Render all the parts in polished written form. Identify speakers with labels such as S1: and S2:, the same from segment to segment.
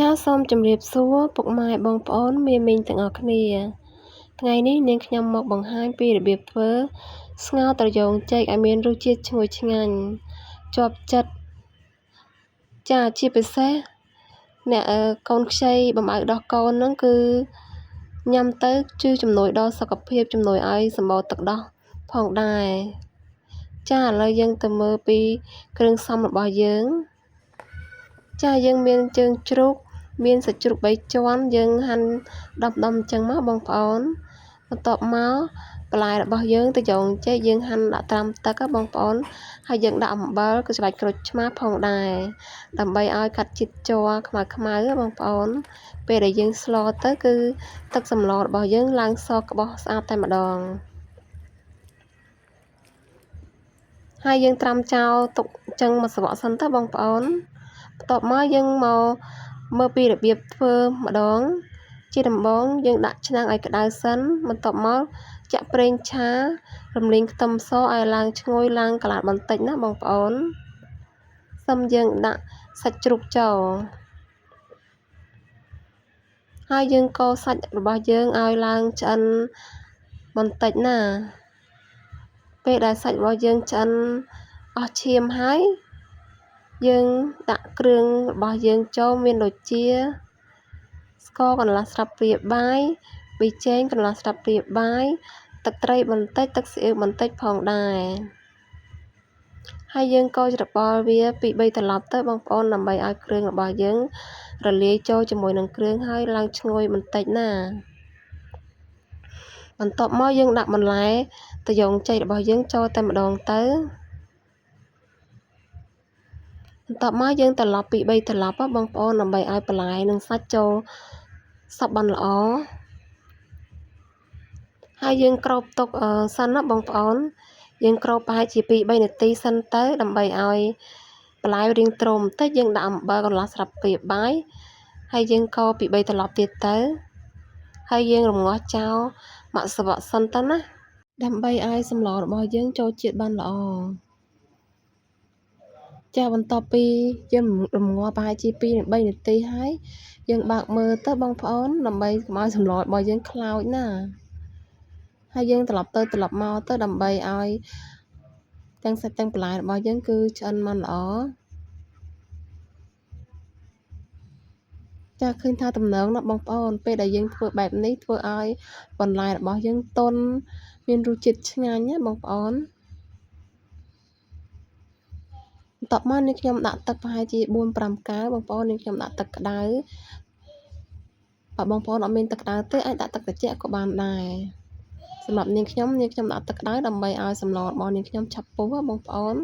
S1: ចាសសូមជម្រាបសួរពុកម៉ែបងប្អូនមាមីងទាំងអស់គ្នាថ្ងៃនេះនាងខ្ញុំមកបង្ហាញពីរបៀបធ្វើស្ងោរត្រយូងចេកឲ្យមានរសជាតិឈ្ងុយឆ្ងាញ់ជាប់ចិត្តចាជាពិសេសអ្នកកូនខ្ចីបំអៅដោះកូនហ្នឹងគឺញ៉ាំទៅជួយជំនួយដល់សុខភាពជំនួយឲ្យសម្បូរទឹកដោះផងដែរចាឥឡូវយើងទៅមើលពីគ្រឿងផ្សំរបស់យើងចាយើងមានជើងជ្រូកមានសាច់ជ្រូក3ជាន់យើងហាន់ដុំអញ្ចឹងមកបងប្អូនបន្ទាប់មកបន្លែរបស់យើងត្រយូងចេកយើងហាន់ដាក់ត្រាំទឹកបងប្អូនហើយយើងដាក់អំបិលក៏ស្លាច់ក្រូចឆ្មាផងដែរដើម្បីឲ្យកាត់ជាតិជ័រខ្មៅបងប្អូនពេលដែលយើងស្លទៅគឺទឹកសម្លរបស់យើងឡើងសក្បោះស្អាតតែម្ដងហើយយើងត្រាំចោលទុកអញ្ចឹងមួយសន្លក់សិនទៅបងប្អូនបន្ទាប់មកយើងមកមើលពីរបៀបធ្វើម្ដងជាដំបូងយើងដាក់ឆ្នាំងឲ្យក្តៅសិនបន្ទាប់មកចាក់ប្រេងឆារំលីងខ្ទឹមសឲ្យឡើងឈ្ងុយឡើងកន្លះបន្តិចណាបងប្អូនសិមយើងដាក់សាច់ជ្រូកចូលហើយយើងកូរសាច់របស់យើងឲ្យឡើងឆ្អិនបន្តិចណាពេលដែលសាច់របស់យើងឆ្អិនអស់ឈាមហើយយើងដាក់គ្រឿងរបស់យើងចូលមានដូចជាស្ករកន្លះស្លាបព្រាបាយប៊ីចេងកន្លះស្លាបព្រាបាយទឹកត្រីបន្តិចទឹកស៊ីអ៊ីវបន្តិចផងដែរហើយយើងកូរច្របល់វាពី3ត្រឡប់ទៅបងប្អូនដើម្បីឲ្យគ្រឿងរបស់យើងរលាយចូលជាមួយនឹងគ្រឿងហើយឡើងឈ្ងុយបន្តិចណាបន្ទាប់មកយើងដាក់បន្លែត្រយូងចេករបស់យើងចូលតែម្ដងទៅបន្ទាប់មកយើងត្រឡប់ពី3ត្រឡប់បងប្អូនដើម្បីឲ្យបន្លែនិងសាច់ចូលសព្វបានល្អហើយយើងគ្របទុកសិនណាបងប្អូនយើងគ្របប្រហែលជា2-3នាទីសិនទៅដើម្បីឲ្យបន្លែរាងទ្រមបន្តិចយើងដាក់អំបិលកន្លះស្លាបព្រាបាយហើយយើងកូរពី3ត្រឡប់ទៀតទៅហើយយើងរំងាស់ចោលមួយសន្លក់សិនទៅណាដើម្បីឲ្យសម្លរបស់យើងចូលជាតិបានល្អចាបន្ទាប់ពីយើងរំងាស់ប្រហែលជា2-3នាទីហើយយើងបើកមើលទៅបងប្អូនដើម្បីកុំឲ្យសម្លរបស់យើងខ្លោចណាហើយយើងត្រឡប់ទៅត្រឡប់មកទៅដើម្បីឲ្យទាំងសាច់ទាំងបន្លែរបស់យើងគឺឆ្អិនបានល្អចាឃើញថាទំនងណាបងប្អូនពេលដែលយើងធ្វើបែបនេះធ្វើឲ្យបន្លែរបស់យើងទន់មានរសជាតិឆ្ងាញ់ណាបងប្អូនបន្ទាប់មកនេះខ្ញុំដាក់ទឹកប្រហែលជា4-5 កែវបងប្អូននេះខ្ញុំដាក់ទឹកក្តៅបើបងប្អូនអត់មានទឹកក្តៅទេអាចដាក់ទឹកត្រជាក់ក៏បានដែរសម្រាប់នាងខ្ញុំដាក់ទឹកក្តៅដើម្បីឲ្យសម្លរបស់នាងខ្ញុំឆាប់ពុះបងប្អូន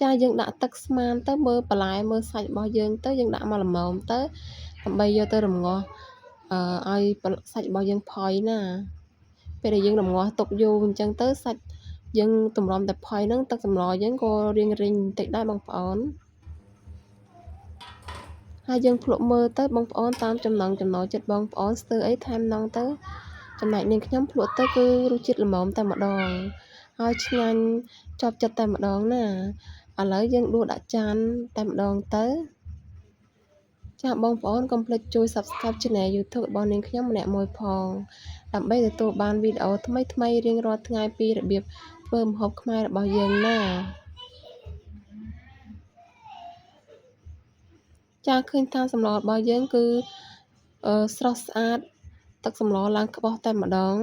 S1: ចាយើងដាក់ទឹកស្មានទៅមើលបន្លែមើលសាច់របស់យើងទៅយើងដាក់មកល្មមទៅដើម្បីយកទៅរំងាស់ឲ្យសាច់របស់យើងផុយណាពេលដែលយើងរំងាស់ទុកយូរអញ្ចឹងទៅសាច់យើងតម្រាំតែផុយហ្នឹងទឹកសម្លយើងក៏រៀងបន្តិចដែរបងប្អូនហើយយើងភ្លក់មើលទៅបងប្អូនតាមចំណង់ចំណូលចិត្តបងប្អូនស្ទើរអីថែមណងទៅចំណែកនាងខ្ញុំភ្លក់ទៅគឺរសជាតិល្មមតែម្ដងហើយឆ្ងាញ់ជាប់ចិត្តតែម្ដងណាឥឡូវយើងដួសដាក់ចានតែម្ដងទៅចាបងប្អូនកុំភ្លេចជួយ Subscribe Channel YouTube របស់នាងខ្ញុំម្នាក់មួយផងដើម្បីទទួលបានវីដេអូថ្មីៗរៀងរាល់ថ្ងៃពីរបៀបធ្វើម្ហូបខ្មែររបស់យើងណាចាឃើញថាសម្លរបស់យើងគឺស្រស់ស្អាតទឹកសម្លឡើងក្បោះតែម្ដង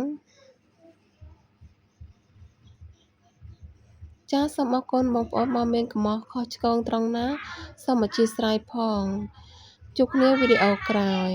S1: ចាសូមអរគុណបងប្អូនមកមានកំហុសខុសឆ្គងត្រង់ណាសូមអធិស្ឋានផងជួបគ្នាវីដេអូក្រោយ